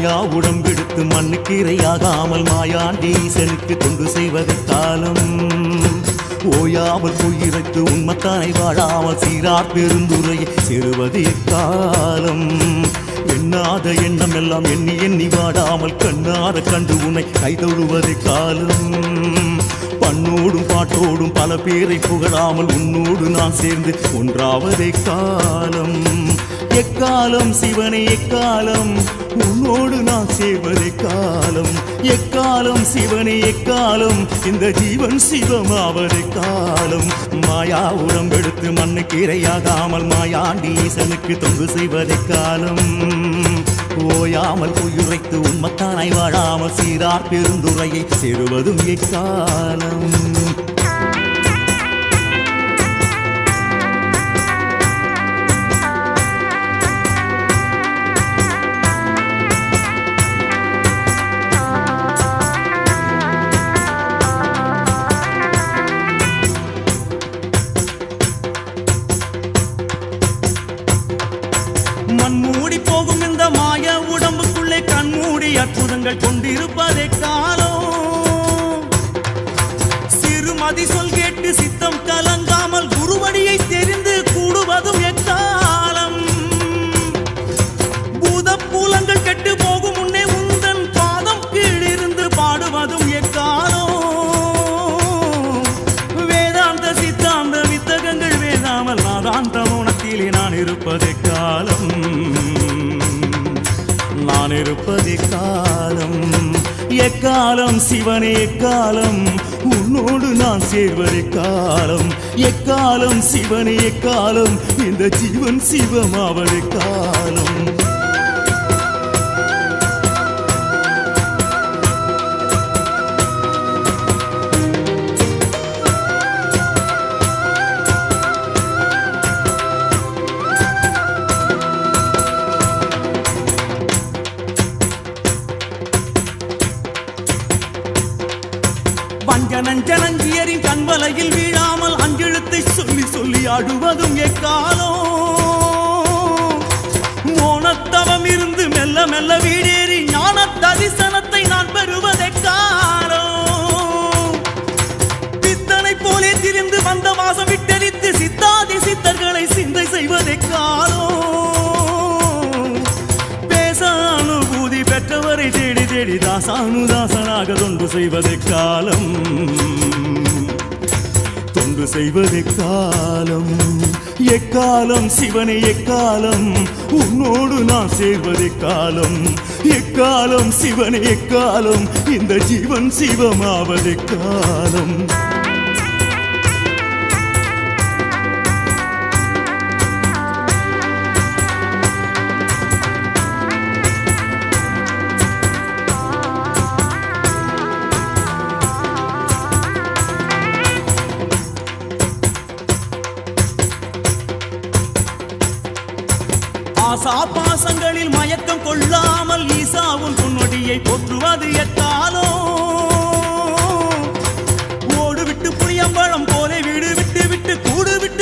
மாயா உடம்பெடுத்து மண்ணுக்கு இரையாகாமல் மாயாண்டீசனுக்கு தொண்டு செய்வது காலம். ஓயாமல் உயிரைத்து உண்மத்தானை வாழாமல் சீரார் பெருந்துரையை சேருவது எக்காலம். எண்ணாத எண்ணம் எல்லாம் எண்ணி எண்ணி வாடாமல் கண்ணார கண்டு உன்னை கைதொழுவதை காலம். பண்ணோடும் பாட்டோடும் பல பேரை புகழாமல் உன்னோடு நான் சேர்ந்து ஒன்றாவதை காலம். எக்காலம் சிவனை எக்காலம் உன்னோடு நான் சேர்வதை காலம். எக்காலம் சிவனை எக்காலம் இந்த ஜீவன் சிவமாவதை காலம். மாயா உடம்பெடுத்து மண்ணுக்கு இரையாகாமல் மாயாண்டீசனுக்கு தொண்டு செய்வதை காலம். ஓயாமல் உயிரைத்து உண்மத்தானாய் வாழாமல் சீரார் பெருந்துரையை சேருவதும் எக்காலம். மண்மூடி போகும் இந்த மாய உடம்புக்குள்ளே கண்மூடி அற்புதங்கள் கொண்டிருப்பதே காலம். சிறுமதி சொல் கேட்டு சித்தம் கலங்காமல் குருவடியை தெரிந்து கூடுவதும் எக்காலம். பூதப்பூலங்கள் கெட்டு போகும் முன்னே உந்தன் பாதம் கீழிருந்து பாடுவதும் எக்காலம். வேதாந்த சித்தாந்த வித்தகங்கள் வேதாமல் நாதாந்த மௌனத்திலே நான் இருப்பதே காலம். நான் இருப்பதே காலம். எக்காலம் சிவனே எக்காலம் உன்னோடு நான் சேர்வதே காலம். எக்காலம் சிவனே எக்காலம் இந்த ஜீவன் சிவமாவதே காலம். வஞ்சனஞ்சியரின் கண்வலையில் வீழாமல் அஞ்செழுத்தை சொல்லி சொல்லி ஆடுவதும் எக்காலம். மோனத்தவம் இருந்து மெல்ல மெல்ல வீடேறி ஞான தரிசனத்தை நான் பெறுவதே காலம். பித்தனை போலே திரிந்து வந்த வாசம் விட்டெரித்து சித்தாதி சித்தர்களை சிந்தை செய்வதே காலம். பேச அனுபூதி பெற்றவரை தேடி தேடி தாசானுதாசனாக தொண்டு செய்வதே காலம். தொண்டு செய்வதே காலம். எக்காலம் சிவனை எக்காலம் உன்னோடு நான் சேர்வதே காலம். எக்காலம் சிவனை எக்காலம் இந்த ஜீவன் சிவமாவதே காலம். ஆசா பாசங்களில் மயக்கம் கொள்ளாமல் ஈசாவும் பொன்னொடியை போற்றுவது எக்காலம். ஓடு விட்டு புளியம்பழம் போல வீடு விட்டு விட்டு கூடு விட்டு